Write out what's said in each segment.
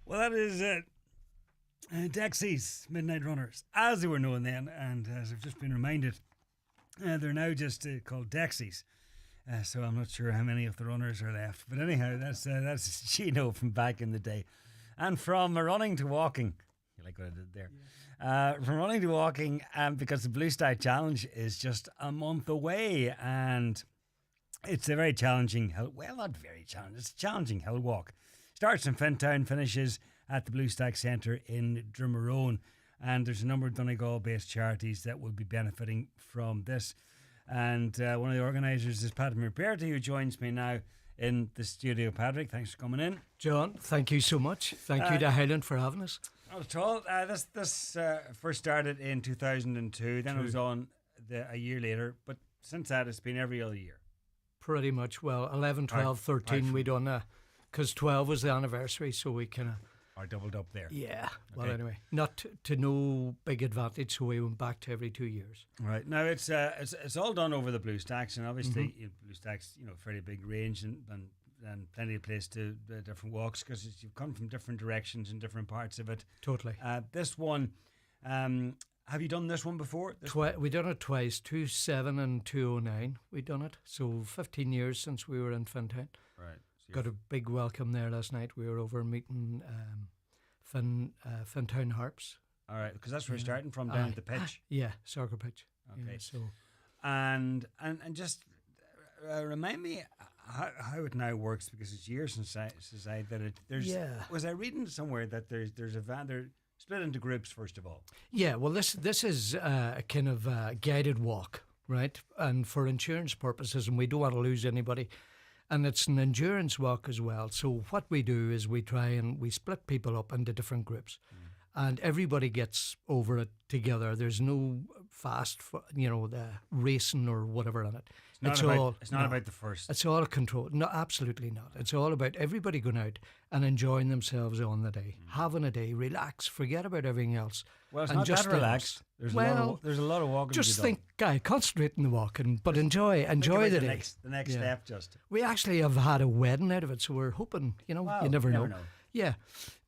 Well, that is Dexys Midnight Runners, as they were known then, and as I've just been reminded, they're now just called Dexys. So I'm not sure how many of the runners are left, but anyhow, that's Gino from back in the day, and from running to walking. You like what I did there? Yeah. From running to walking, because the Bluestack Challenge is just a month away, and it's a very challenging hill. Well, not very challenging. It's a challenging hill walk. Starts in Fintown, finishes at the Bluestack Centre in Drummerone, and there's a number of Donegal-based charities that will be benefiting from this. And one of the organisers is Patrick McBrearty, who joins me now in the studio. Patrick, thanks for coming in. John, thank you so much. Thank you to Highland for having us. Not at all. This first started in 2002, then True. It was on a year later, but since that it's been every other year. Pretty much. Well, 11, 12, 13 we done because 12 was the anniversary, so we kind of... Or doubled up there. Yeah. Okay. Well, anyway, not to no big advantage, so we went back to every 2 years. Right. Now, it's all done over the Bluestacks, and obviously Bluestacks, fairly big range and plenty of place to different walks, because you've come from different directions in different parts of it. Totally. This one, have you done this one before? We done it twice, 2007 and 2009. We done it. So 15 years since we were in Fintown. Right. Got a big welcome there last night. We were over meeting Fintown Harps. All right, because that's where we're starting from, down at the pitch. Yeah, soccer pitch. Okay. Yeah, so, and just remind me how it now works, because it's years since I that there's. Yeah. Was I reading somewhere that there's a van? They're split into groups first of all. Yeah. Well, this is a kind of guided walk, right? And for insurance purposes, and we don't want to lose anybody. And it's an endurance walk as well. So what we do is we split people up into different groups, and everybody gets over it together. There's no fast, the racing or whatever on it. It's not about the first. It's all controlled. No, absolutely not. It's all about everybody going out and enjoying themselves on the day, having a day, relax, forget about everything else. Well, it's not just that relaxed. There's a lot of walking. Just think, concentrate on the walking, but enjoy the day. The next step, just. We actually have had a wedding out of it, so we're hoping. Wow, you never know. Yeah,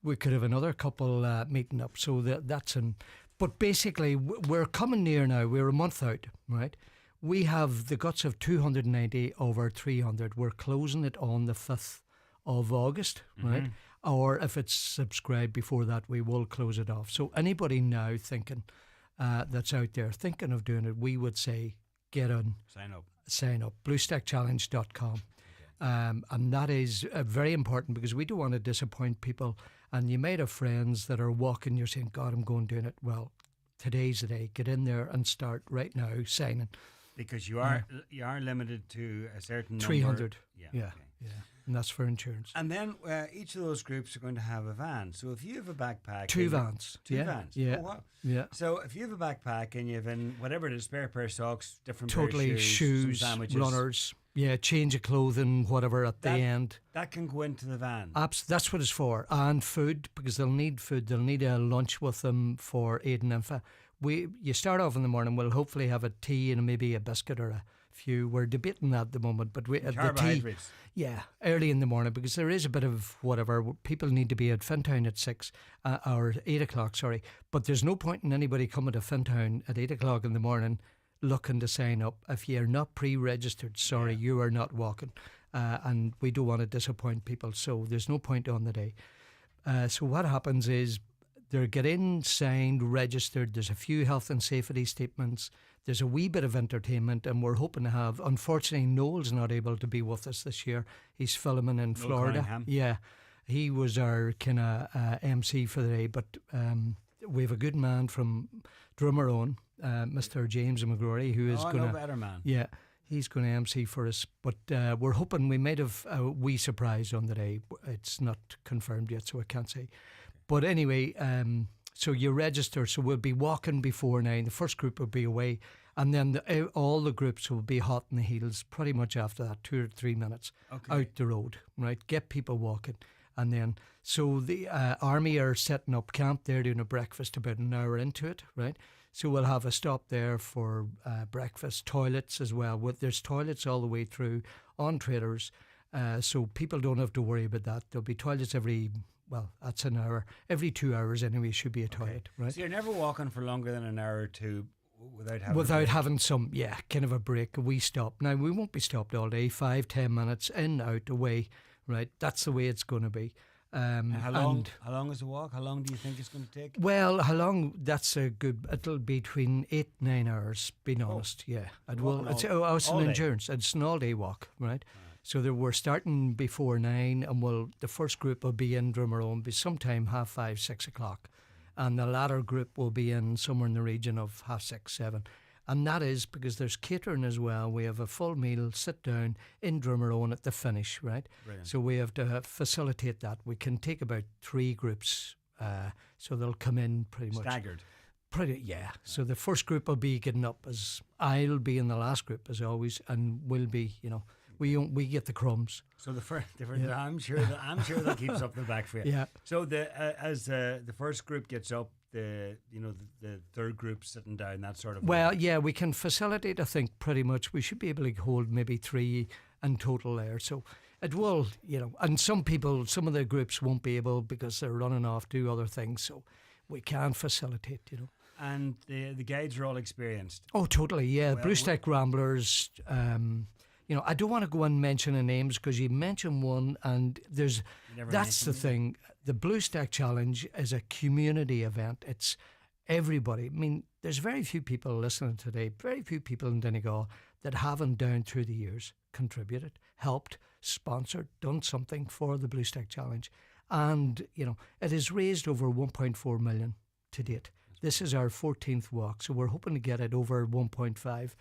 we could have another couple meeting up. So that's in. But basically, we're coming near now. We're a month out, right? We have the guts of 290 over 300. We're closing it on the 5th of August, right? Or if it's subscribed before that, we will close it off. So anybody now thinking that's out there thinking of doing it, we would say get on. Sign up. Bluestackchallenge.com. Okay. And that is very important, because we don't want to disappoint people. And you might have friends that are walking, you're saying, God, I'm going doing it. Well, today's the day. Get in there and start right now signing. Because you are limited to a certain 300. Number. Yeah. Yeah. And that's for insurance. And then each of those groups are going to have a van. So if you have a backpack... Two vans. Vans? Yeah. Oh, wow. Yeah. So if you have a backpack and you have in whatever it is, spare pair of socks, different totally pair of shoes, some sandwiches, runners, change of clothing, whatever at the end. That can go into the van. That's what it's for. And food, because they'll need food. They'll need a lunch with them for Aiden and Fa. You start off in the morning, we'll hopefully have a tea and maybe a biscuit or a few. We're debating that at the moment, but the tea, early in the morning, because there is a bit of whatever. People need to be at Fintown at 6 or 8 o'clock, sorry. But there's no point in anybody coming to Fintown at 8 o'clock in the morning looking to sign up. If you're not pre-registered, sorry, you are not walking. And we don't want to disappoint people, so there's no point on the day. So what happens is, they're getting signed, registered. There's a few health and safety statements. There's a wee bit of entertainment, and we're hoping to have. Unfortunately, Noel's not able to be with us this year. He's filming in Florida. Cunningham. Yeah, he was our kind of MC for the day. But we have a good man from Drummerone, Mr. James McBrearty, who is going to. Better man. Yeah. He's going to MC for us, but we're hoping we might have a wee surprise on the day. It's not confirmed yet, so I can't say. But anyway, so you register, so we'll be walking before 9. The first group will be away, and then all the groups will be hot in the heels pretty much after that, 2 or 3 minutes out the road, right? Get people walking. And then, so the army are setting up camp. They're doing a breakfast about an hour into it, right? So we'll have a stop there for breakfast, toilets as well. There's toilets all the way through on trailers, so people don't have to worry about that. There'll be toilets every well, that's an hour. Every 2 hours anyway should be a toilet, right? So you're never walking for longer than an hour or two without having Without having some, kind of a break, a wee stop. Now, we won't be stopped all day, 5-10 minutes, in, out, away, right? That's the way it's going to be. How long is the walk? How long do you think it's going to take? Well, how long? That's a good. It'll be between 8-9 hours. Being honest, yeah. It will. It's an endurance. It's an all-day walk, right? So we're starting before 9, and the first group will be in Drummerone be sometime 5:30, 6 o'clock, and the latter group will be in somewhere in the region of 6:30, 7. And that is because there's catering as well. We have a full meal, sit down in Drummerone at the finish, right? Brilliant. So we have to facilitate that. We can take about 3 groups, so they'll come in pretty much staggered. So the first group will be getting up as I'll be in the last group as always, and we'll be, we get the crumbs. So I'm sure that keeps up the back for you. Yeah. So as the first group gets up, the third group sitting down, that sort of Well, way. yeah, we can facilitate. I think pretty much we should be able to hold maybe 3 in total there. So it will, and some of the groups won't be able because they're running off to other things. So we can facilitate, And the guides are all experienced. Oh, totally, yeah. Well, Bluestack Ramblers. I don't want to go and mention the names because you mention one, and that's the thing. The Bluestack Challenge is a community event. It's everybody. I mean, there's very few people listening today, very few people in Donegal that haven't down through the years contributed, helped, sponsored, done something for the Bluestack Challenge. And, it has raised over 1.4 million to date. This is our 14th walk, so we're hoping to get it over 1.5.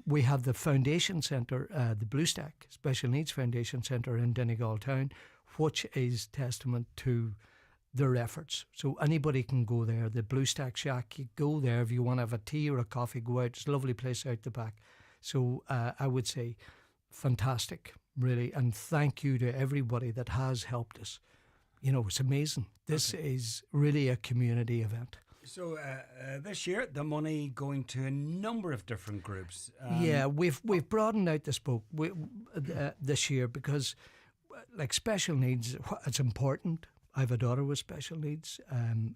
We have the Foundation Centre, the Bluestack Special Needs Foundation Centre in Donegal Town, which is testament to their efforts. So anybody can go there. The Bluestack Shack, you go there if you want to have a tea or a coffee, go out. It's a lovely place out the back. So I would say fantastic, really, and thank you to everybody that has helped us. It's amazing. This is really a community event. So this year, the money going to a number of different groups. We've broadened out the scope this year because, like special needs, it's important. I have a daughter with special needs, and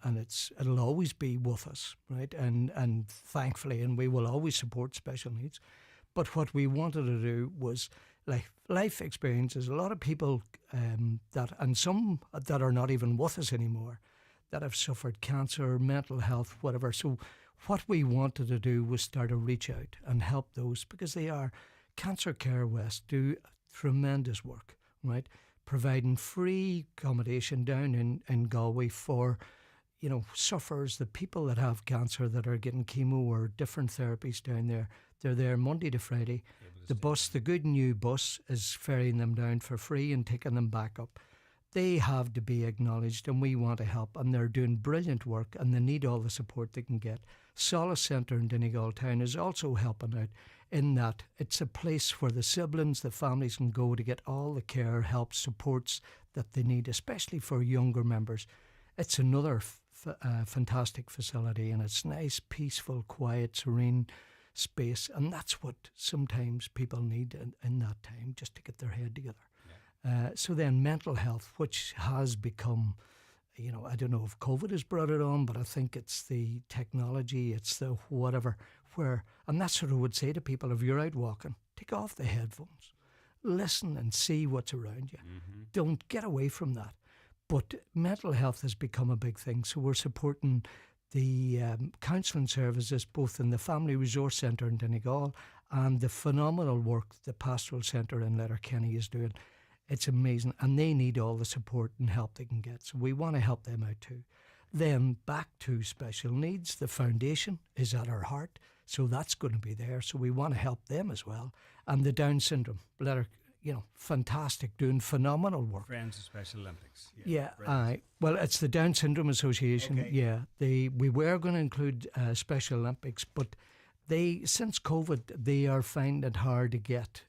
it'll always be with us, right? And thankfully, and we will always support special needs. But what we wanted to do was like life experiences. A lot of people and some that are not even with us anymore, that have suffered cancer, mental health, whatever. So what we wanted to do was start to reach out and help those because they are. Cancer Care West do tremendous work, right? Providing free accommodation down in Galway for, sufferers, the people that have cancer that are getting chemo or different therapies down there. They're there Monday to Friday. The good new bus is ferrying them down for free and taking them back up. They have to be acknowledged and we want to help, and they're doing brilliant work and they need all the support they can get. Solace Centre in Donegal Town is also helping out in that it's a place where the siblings, the families can go to get all the care, help, supports that they need, especially for younger members. It's another fantastic facility, and it's nice, peaceful, quiet, serene space, and that's what sometimes people need in that time, just to get their head together. So then mental health, which has become, I don't know if COVID has brought it on, but I think it's the technology, it's the whatever, and that's what I would say to people. If you're out walking, take off the headphones, listen and see what's around you. Mm-hmm. Don't get away from that. But mental health has become a big thing, so we're supporting the counselling services both in the Family Resource Centre in Donegal and the phenomenal work the Pastoral Centre in Letterkenny is doing. It's amazing, and they need all the support and help they can get. So we want to help them out too. Then back to special needs, the foundation is at our heart, so that's going to be there. So we want to help them as well. And the Down syndrome, fantastic, doing phenomenal work. Friends of Special Olympics. Well, it's the Down Syndrome Association. Okay. Yeah, we were going to include Special Olympics, but since COVID, they are finding it hard to get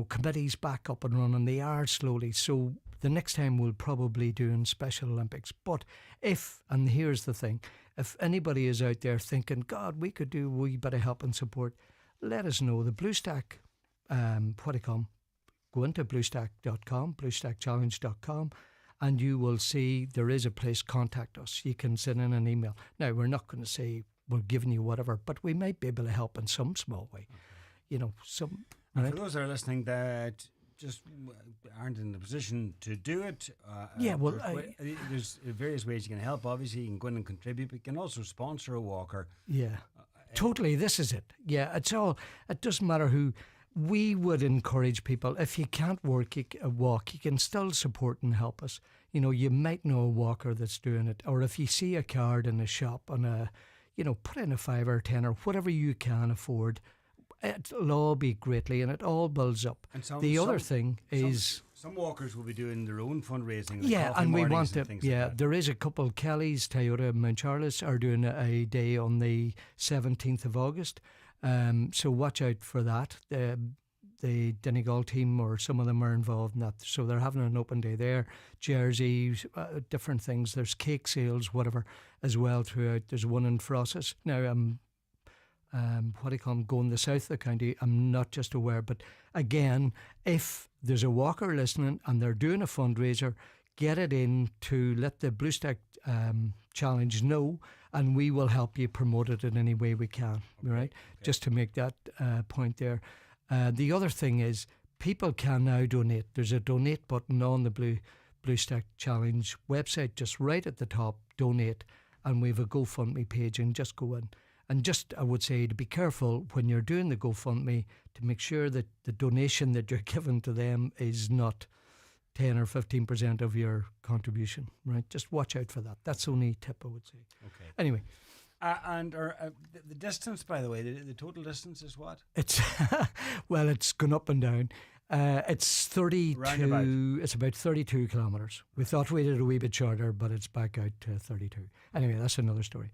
committees back up and running. They are slowly. So the next time we'll probably do in Special Olympics. But and here's the thing, if anybody is out there thinking, God, we could do a wee bit of help and support, let us know. The Bluestack, go into bluestack.com, bluestackchallenge.com, and you will see there is a place, contact us. You can send in an email. Now, we're not going to say we're giving you whatever, but we might be able to help in some small way. You know, some. And Right? for those that are listening that just aren't in the position to do it, Yeah, well, there's various ways you can help. Obviously, you can go in and contribute, but you can also sponsor a walker. Yeah, totally. This is it. Yeah, it doesn't matter who. We would encourage people, if you can't walk, you can still support and help us. You know, you might know a walker that's doing it, or if you see a card in a shop and put in a $5 or $10 or whatever you can afford. It'll all be greatly, and it all builds up. And other thing is some walkers will be doing their own fundraising. Yeah, and we want to. Yeah, like there is a couple. Kelly's Toyota and Mount Charles are doing a day on the 17th of August. So watch out for that. The Donegal team or some of them are involved in that. So they're having an open day there. Jerseys, different things. There's cake sales, whatever, as well throughout. There's one in Frosses. Now, what do you call them, going the south of the county, I'm not just aware, but again, if there's a walker listening and they're doing a fundraiser, get it in to let the Bluestack Challenge know, and we will help you promote it in any way we can, right? Okay. Just to make that point there. The other thing is, people can now donate. There's a donate button on the Bluestack Challenge website, just right at the top, donate, and we have a GoFundMe page, and just go in. And just, I would say, to be careful when you're doing the GoFundMe to make sure that the donation that you're giving to them is not 10 or 15% of your contribution, right? Just watch out for that. That's the only tip I would say. Okay. Anyway. And the distance, by the way, the total distance is what? It's well, it's gone up and down. It's 32. Roundabout. It's about 32 kilometres. We thought we did a wee bit shorter, but it's back out to 32. Anyway, that's another story.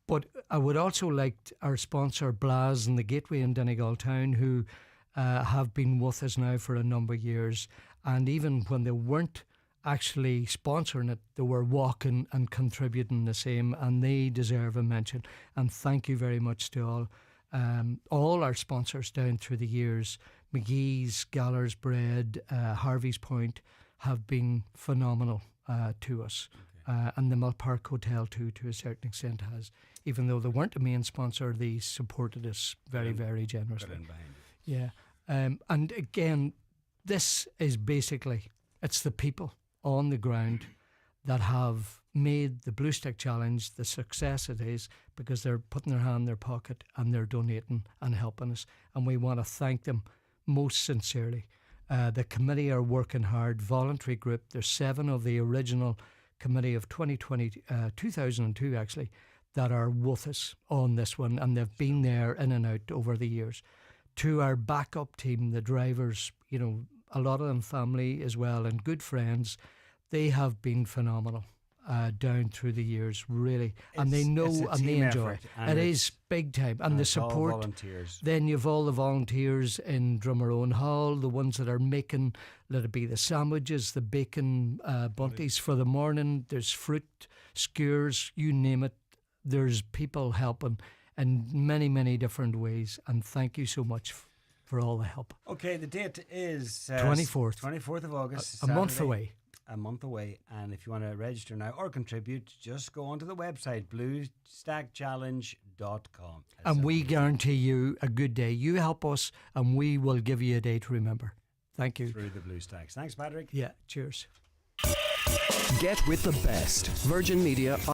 But I would also like our sponsor, Blas and the Gateway in Donegal Town, who have been with us now for a number of years. And even when they weren't actually sponsoring it, they were walking and contributing the same, and they deserve a mention. And thank you very much to all our sponsors down through the years. McGee's, Galler's Bread, Harvey's Point have been phenomenal to us. Okay. And the Mill Park Hotel too, to a certain extent, has. Even though they weren't the main sponsor, they supported us very, very generously. Yeah. And again, this is basically, it's the people on the ground that have made the Bluestack Challenge the success it is, because they're putting their hand in their pocket and they're donating and helping us. And we want to thank them most sincerely. The committee are working hard, voluntary group. There's 7 of the original committee of 2002 actually, that are with us on this one, and they've been there in and out over the years. To our backup team, the drivers, a lot of them family as well and good friends, they have been phenomenal down through the years, really. And they know and they enjoy. It is big time. And the support. All volunteers. Then you've all the volunteers in Drummerone Hall, the ones that are making, let it be the sandwiches, the bacon bunties for the morning. There's fruit skewers, you name it. There's people helping in many, many different ways. And thank you so much for all the help. Okay, the date is 24th. 24th of August. A month away. A month away. And if you want to register now or contribute, just go onto the website, bluestackchallenge.com. And we guarantee you a good day. You help us and we will give you a day to remember. Thank you. Through the Bluestacks. Thanks, Patrick. Yeah, cheers. Get with the best. Virgin Media